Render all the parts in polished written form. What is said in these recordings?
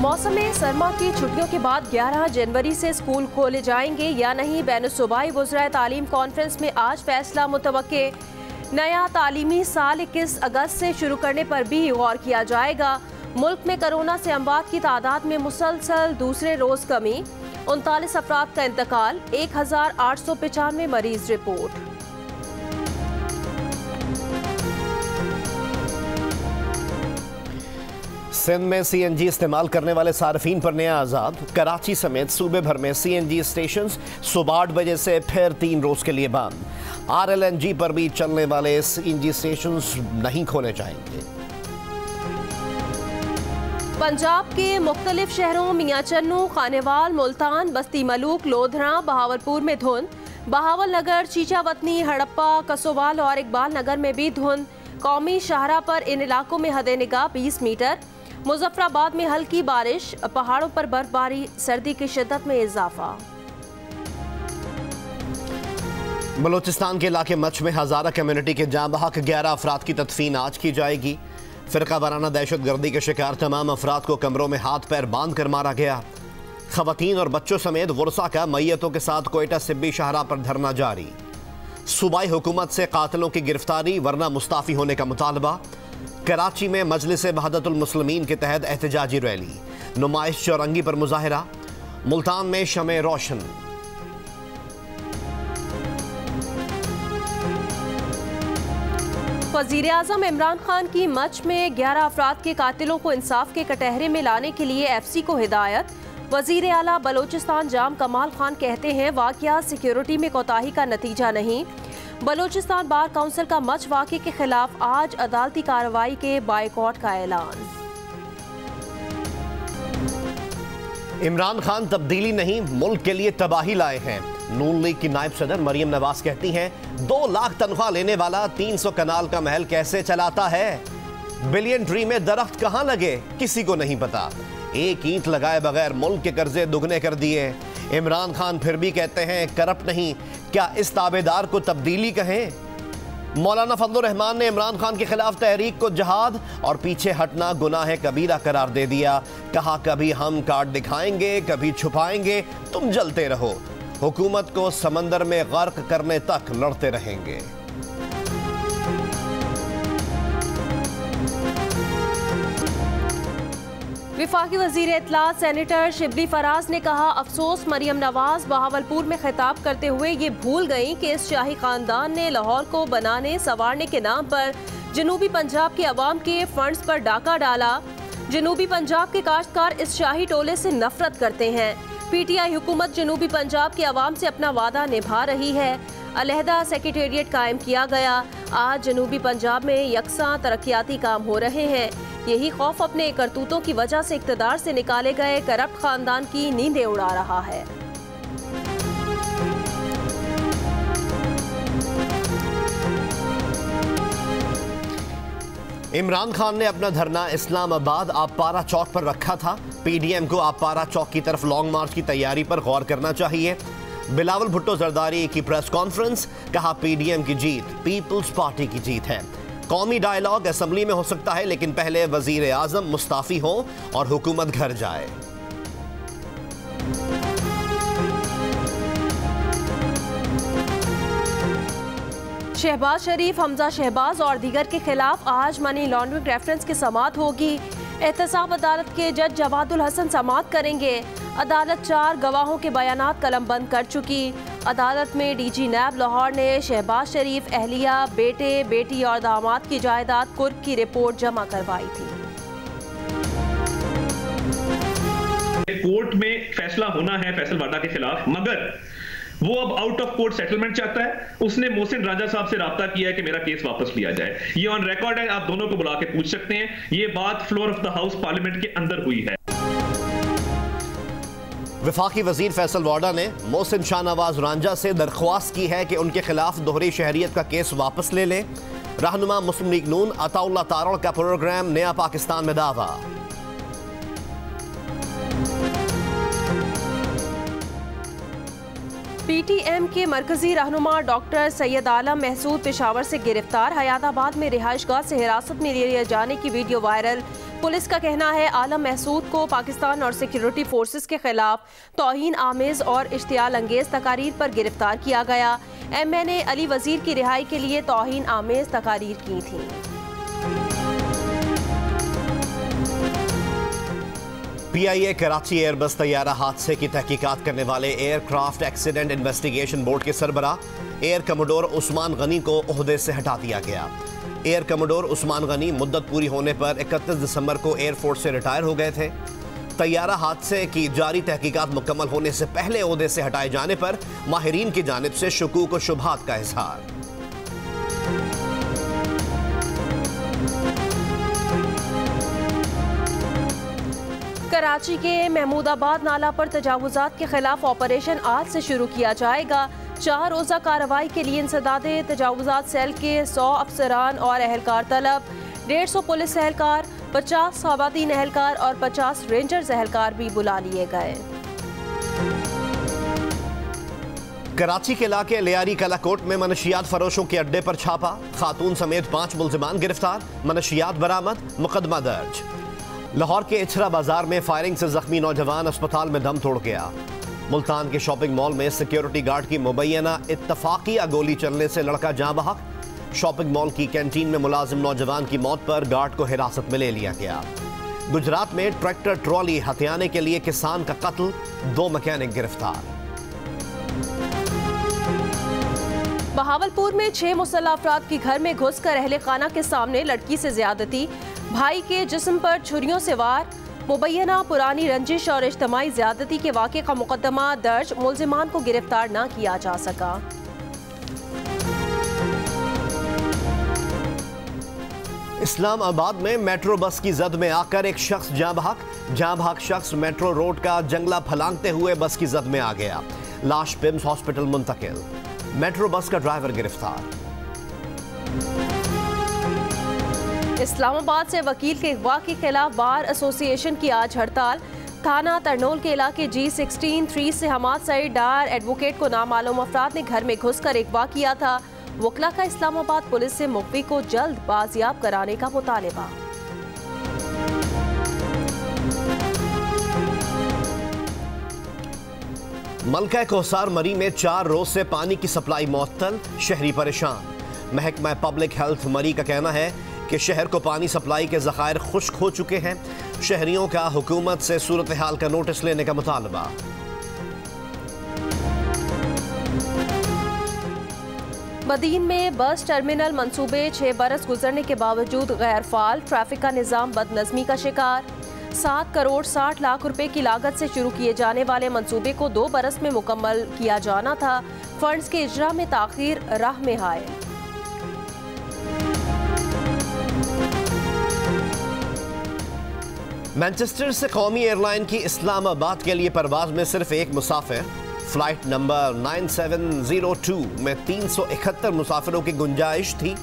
मौसम सरमा की छुट्टियों के बाद 11 जनवरी से स्कूल खोले जाएंगे या नहीं, बैनुल-सूबाई वज़राए तालीम कॉन्फ्रेंस में आज फैसला मुतवक्के। नया तालीमी साल 21 अगस्त से शुरू करने पर भी गौर किया जाएगा। मुल्क में कोरोना से अमवात की तादाद में मुसलसल दूसरे रोज कमी, 39 अफराद का इंतकाल, 1895 मरीज रिपोर्ट। सिंध में CNG इस्तेमाल करने वाले सार्फिन पर नया आज़ाद। कराची समेत सूबे भर में CNG स्टेशन सुबह 8 बजे से फिर 3 रोज के लिए बंद। RLNG पर भी चलने वाले CNG स्टेशन नहीं खोले जाएंगे। पंजाब के मुख्तलिफ शहरों मियां चन्नू, खानेवाल, मुल्तान, बस्ती मलूक, लोधरा, बहावलपुर में धुंध। बहावल नगर, चीचावतनी, हड़प्पा, कसोवाल और इकबाल नगर में भी धुंध। कौमी शाहरा पर इन इलाकों में हद निगाह 20 मीटर। मुजफ्फराबाद में हल्की बारिश, पहाड़ों पर बर्फबारी, सर्दी की शिद्दत में इजाफा। बलोचिस्तान के इलाके मच में हजारा कम्युनिटी के जाँ बहक 11 अफराद की तदफीन आज की जाएगी। फिरका वाराना दहशत गर्दी के शिकार तमाम अफराद को कमरों में हाथ पैर बांध कर मारा गया। खवातीन और बच्चों समेत वर्सा का मैयतों के साथ कोयटा सिब्बी शाहरा पर धरना जारी। सूबाई हुकूमत से कातिलों की गिरफ्तारी वरना मुस्ताफी होने का मुतालबा। कराची में मजलिस वहदतुल मुस्लिमीन के तहत एहतजाजी रैली, नुमाइश चौरंगी पर मुजाहिरा। मुल्तान में शमे रोशन। वज़ीर-ए-आज़म इमरान खान की मच में 11 अफराद के कातिलों को इंसाफ के कटहरे में लाने के लिए FC को हिदायत। वज़ीर आला बलोचिस्तान जाम कमाल खान कहते हैं वाक़या सिक्योरिटी में कोताही का नतीजा नहीं। बलोचिस्तान बार काउंसिल का मच वाक़े के खिलाफ आज अदालती कार्रवाई के बायकॉट का ऐलान। इमरान खान तब्दीली नहीं, मुल्क के लिए तबाही लाए हैं। नून लीग की नायब सदर मरियम नवाज कहती हैं 2 लाख तनख्वाह लेने वाला 300 कनाल का महल कैसे चलाता है। बिलियन ट्री में दरख्त कहां लगे किसी को नहीं पता। एक ईंट लगाए बगैर मुल्क के कर्जे दुगने कर दिए। इमरान खान फिर भी कहते हैं करप्ट नहीं, क्या इस ताबेदार को तब्दीली कहें। मौलाना फजलुर रहमान ने इमरान खान के खिलाफ तहरीक को जहाद और पीछे हटना गुनाह कबीरा करार दे दिया। कहा कभी हम कार्ड दिखाएंगे, कभी छुपाएंगे, तुम जलते रहो, हुकूमत को समंदर में गर्क करने तक लड़ते रहेंगे। विफाकी वज़ीर इत्तलात सेनेटर शिबली फराज ने कहा अफसोस मरियम नवाज बहावलपुर में खिताब करते हुए ये भूल गईं कि इस शाही खानदान ने लाहौर को बनाने संवारने के नाम पर जनूबी पंजाब के अवाम के फंड्स पर डाका डाला। जनूबी पंजाब के काश्तकार इस शाही टोले से नफरत करते हैं। PTI हुकूमत जनूबी पंजाब के अवाम से अपना वादा निभा रही है। अलहदा सेक्रेटेरिएट कायम किया गया। आज जनूबी पंजाब में यकसा तरक्याती काम हो रहे हैं। यही खौफ अपने करतूतों की वजह से इक़्तिदार से निकाले गए करप्ट खानदान की नींदें उड़ा रहा है। इमरान खान ने अपना धरना इस्लामाबाद आपारा चौक पर रखा था। PDM को आपारा चौक की तरफ लॉन्ग मार्च की तैयारी पर गौर करना चाहिए। बिलावल भुट्टो जरदारी की प्रेस कॉन्फ्रेंस, कहा PDM की जीत पीपल्स पार्टी की जीत है। कौमी डायलॉग असेंबली में हो सकता है, लेकिन पहले वजीर आजम मुस्ताफी हो और हुकूमत घर जाए। शहबाज शरीफ, हमजा शहबाज और दीगर के खिलाफ आज मनी लॉन्ड्रिंग रेफरेंस की समाअत होगी। एहतसाब अदालत के जज जवादुल हसन समाअत करेंगे। अदालत 4 गवाहों के बयानात कलमबंद कर चुकी। अदालत में DG नैब लाहौर ने शहबाज शरीफ, अहलिया, बेटे, बेटी और दामाद की जायदाद कुर्क की रिपोर्ट जमा करवाई थी। कोर्ट में फैसला होना है फैसल वाडा के खिलाफ, मगर वो अब आउट ऑफ कोर्ट सेटलमेंट चाहता है। उसने मोहसिन राजा साहब से राब्ता किया है कि मेरा केस वापस लिया जाए। ये ऑन रिकॉर्ड है, आप दोनों को बुला के पूछ सकते हैं। ये बात floor of the house parliament के अंदर हुई है। वफाकी वजीर फैसल वाडा ने मोहसिन शाहनवाज रांझा से दरख्वास्त की है कि उनके खिलाफ दोहरी शहरियत का केस वापस ले लें। रहनुमा मुस्लिम लीग नून अताउल्लाह तारण का प्रोग्राम नया पाकिस्तान में दावा। PTM के मरकजी रहनुमा डॉक्टर सैयद आलम महसूद पेशावर से गिरफ्तार। हयादाबाद में रिहाइशगाह से हिरासत में लिए जाने की वीडियो वायरल। पुलिस का कहना है आलम महसूद को पाकिस्तान और सिक्योरिटी फोर्सेस के खिलाफ तौहीन आमेज और इश्तियाल अंगेज तकारीर पर गिरफ्तार किया गया। MN ने अली वजीर की रिहाई के लिए तौहीन आमेज तकारीर की थी। PIA कराची एयरबस तैयारा हादसे की तहकीकात करने वाले एयरक्राफ्ट एक्सीडेंट इन्वेस्टिगेशन बोर्ड के सरबरा एयर कमोडोर उस्मान गनी को ओहदे से हटा दिया गया। एयर कमोडोर उस्मान गनी मुद्दत पूरी होने पर 31 दिसंबर को एयरफोर्स से रिटायर हो गए थे। तैयारा हादसे की जारी तहकीकात मुकम्मल होने से पहले ओहदे से हटाए जाने पर माहिरीन की जानिब से शुकूक व शुबहात का इजहार। कराची के महमूदाबाद नाला पर तजावुजात के खिलाफ ऑपरेशन आज से शुरू किया जाएगा। 4 रोज़ा कार्रवाई के लिए इंसदादे तजावुजात सेल के 100 अफसरान और एहलकार तलब। 150 पुलिस एहलकार, 50 ख़वातीन एहलकार और 50 रेंजर्स एहलकार भी बुला लिए गए। कराची के इलाके लियारी कलाकोट में मनशियात फरोशों के अड्डे पर छापा। खातून समेत 5 मुल्जिमान गिरफ्तार, मनशियात बरामद, मुकदमा दर्ज। लाहौर के इछरा बाजार में फायरिंग से जख्मी नौजवान अस्पताल में दम तोड़ गया। मुल्तान के शॉपिंग मॉल में सिक्योरिटी गार्ड की मुबैना इत्तफाकिया गोली चलने से लड़का जाँ बहक। शॉपिंग मॉल की कैंटीन में मुलाजिम नौजवान की मौत पर गार्ड को हिरासत में ले लिया गया। गुजरात में ट्रैक्टर ट्रॉली हथियाने के लिए किसान का कत्ल, 2 मैकेनिक गिरफ्तार। बहावलपुर में 6 मुसल्लह अफराद की घर में घुसकर अहले खाना के सामने लड़की से ज्यादती, भाई के जिस्म पर छुरियों से वार। मुबैना पुरानी रंजिश और इज्तिमाई ज्यादती के वाक़े का मुकदमा दर्ज, मुल्जिमान को गिरफ्तार न किया जा सका। इस्लामाबाद में मेट्रो बस की जद में आकर एक शख्स जाँ बहक शख्स मेट्रो रोड का जंगला फलांगते हुए बस की जद में आ गया। लाश पिम्स हॉस्पिटल मुंतकिल। मेट्रो बस का ड्राइवर गिरफ्तार। इस्लामाबाद से वकील के अगवा के खिलाफ बार एसोसिएशन की आज हड़ताल। थाना तरनोल के इलाके G16-3 से हमाद सईद डार एडवोकेट को नामालूम अफराद ने घर में घुसकर अगवा किया था। वकला का इस्लामाबाद पुलिस से मुख्बी को जल्द बाजियाब कराने का मुतालबा। मलका कोहसार मरी में 4 रोज से पानी की सप्लाई मुअत्तल, शहरी परेशान। महकमा पब्लिक हेल्थ मरी का कहना है कि शहर को पानी सप्लाई के ज़खायर खुश्क हो चुके हैं। शहरियों का हुकूमत से सूरत हाल का नोटिस लेने का मुतालबा। मदीन में बस टर्मिनल मंसूबे 6 बरस गुजरने के बावजूद गैर फाल। ट्रैफिक का निज़ाम बदनज़मी का शिकार। 7 करोड़ 60 लाख रुपए की लागत से शुरू किए जाने वाले मंसूबे को 2 बरस में मुकम्मल किया जाना था। फंड्स के इजरा में ताखीर राह में हायल। मैनचेस्टर से कौमी एयरलाइन की इस्लामाबाद के लिए परवाज में सिर्फ एक मुसाफिर। फ्लाइट नंबर 9702 में 371 मुसाफिरों की गुंजाइश थी।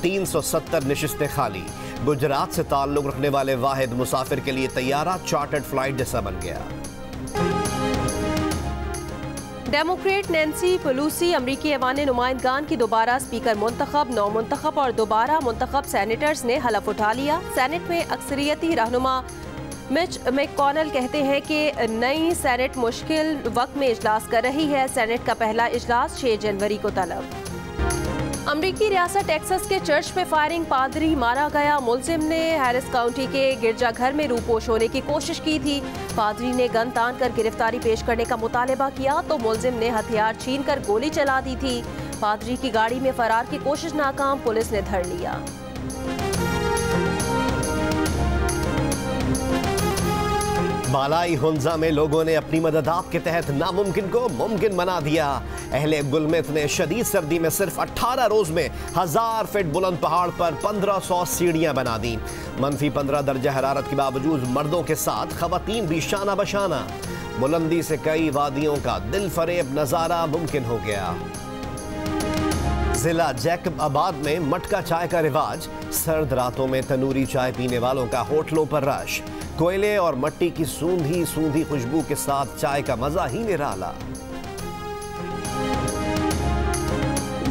370 नशिस्तें खाली। गुजरात से ताल्लुक रखने वाले वाहिद मुसाफिर के लिए तैयारा चार्टर्ड फ्लाइट जैसा बन गया। डेमोक्रेट नैन्सी पेलोसी अमरीकी ऐवान नुमाइंदगान की दोबारा स्पीकर मुंतखब, 9 मुंतखब और दोबारा मुंतखब सेनेटर्स ने हलफ उठा लिया। सेनेट में अक्सरियती रहनुमा मिच मैककॉनल कहते हैं कि नई सेनेट मुश्किल वक्त में इजलास कर रही है। सेनेट का पहला इजलास 6 जनवरी को तलब। अमरीकी रियासत टेक्सास के चर्च में फायरिंग, पादरी मारा गया। मुलजिम ने हैरिस काउंटी के गिरजाघर में रूपोश होने की कोशिश की थी। पादरी ने गन तान कर गिरफ्तारी पेश करने का मुतालबा किया तो मुलजिम ने हथियार छीन कर गोली चला दी थी। पादरी की गाड़ी में फरार की कोशिश नाकाम, पुलिस ने धर लिया। बालाई हुंजा में लोगों ने अपनी मददात के तहत नामुमकिन को मुमकिन बना दिया। अहले गुलमित ने शदीद सर्दी में सिर्फ 18 रोज में 1000 फीट बुलंद पहाड़ पर 1500 सीढ़ियां बना दी। -15 दर्जा हरारत के बावजूद मर्दों के साथ खवातीन भी शाना बशाना। बुलंदी से कई वादियों का दिल फरेब नजारा मुमकिन हो गया। जिला जैकबाबाद में मटका चाय का रिवाज। सर्द रातों में तनूरी चाय पीने वालों का होटलों पर रश। कोयले और मट्टी की सूंधी सूंधी खुशबू के साथ चाय का मजा ही निराला।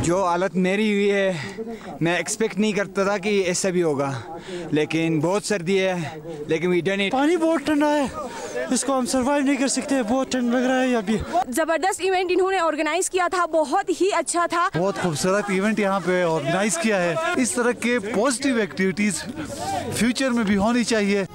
जो हालत मेरी हुई है, मैं एक्सपेक्ट नहीं करता था कि ऐसा भी होगा, लेकिन बहुत सर्दी है, लेकिन वी डन इट। पानी बहुत ठंडा है, इसको हम सरवाइव नहीं कर सकते, बहुत ठंड लग रहा है अभी। जबरदस्त इवेंट इन्होंने ऑर्गेनाइज किया था, बहुत ही अच्छा था। बहुत खूबसूरत इवेंट यहाँ पे ऑर्गेनाइज किया है। इस तरह के पॉजिटिव एक्टिविटीज फ्यूचर में भी होनी चाहिए।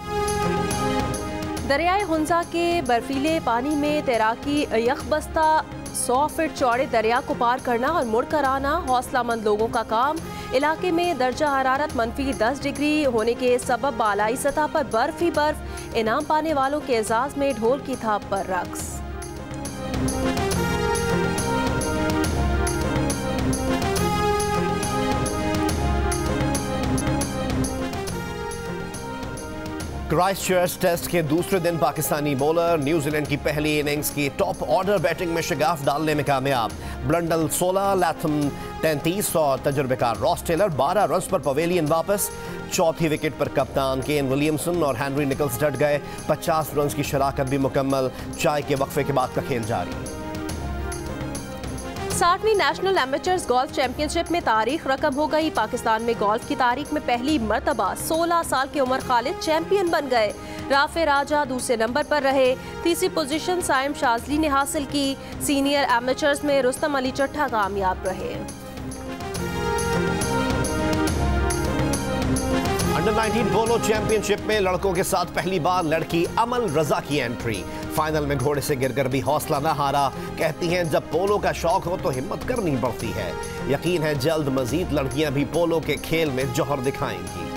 दरियाए हुंजा के बर्फीले पानी में तैराकी, यकबस्ता 100 फीट चौड़े दरिया को पार करना और मुड़ कर आना हौसलामंद लोगों का काम। इलाके में दर्जा हरारत -10 डिग्री होने के सबब बालाई सतह पर बर्फ ही बर्फ। इनाम पाने वालों के एजाज में ढोल की थाप पर रक्स। क्राइस्टचर्च टेस्ट के दूसरे दिन पाकिस्तानी बॉलर न्यूजीलैंड की पहली इनिंग्स की टॉप ऑर्डर बैटिंग में शिगाफ डालने में कामयाब। ब्लंडल 16, लैथम 33 और तजुर्बेकार रॉस टेलर 12 रन्स पर पवेलियन वापस। चौथी विकेट पर कप्तान केन विलियमसन और हेनरी निकल्स डट गए। 50 रन्स की शराकत भी मुकम्मल। चाय के वक्फे के बाद का खेल जारी। 60वीं नेशनल एमेचर्स गोल्फ चैंपियनशिप में तारीख रकम हो गई। पाकिस्तान में गोल्फ की तारीख में पहली मर्तबा 16 साल की उमर खालिद चैंपियन बन गए। राफे राजा दूसरे नंबर पर रहे। तीसरी पोजीशन साइम शाजली ने हासिल की। सीनियर एमेचर्स में रुस्तम अली चट्ठा कामयाब रहे। अंडर 19 पोलो चैंपियनशिप में लड़कों के साथ पहली बार लड़की अमल रजा की एंट्री। फाइनल में घोड़े से गिरकर भी हौसला न हारा। कहती हैं जब पोलो का शौक हो तो हिम्मत करनी पड़ती है। यकीन है जल्द मजीद लड़कियां भी पोलो के खेल में जौहर दिखाएंगी।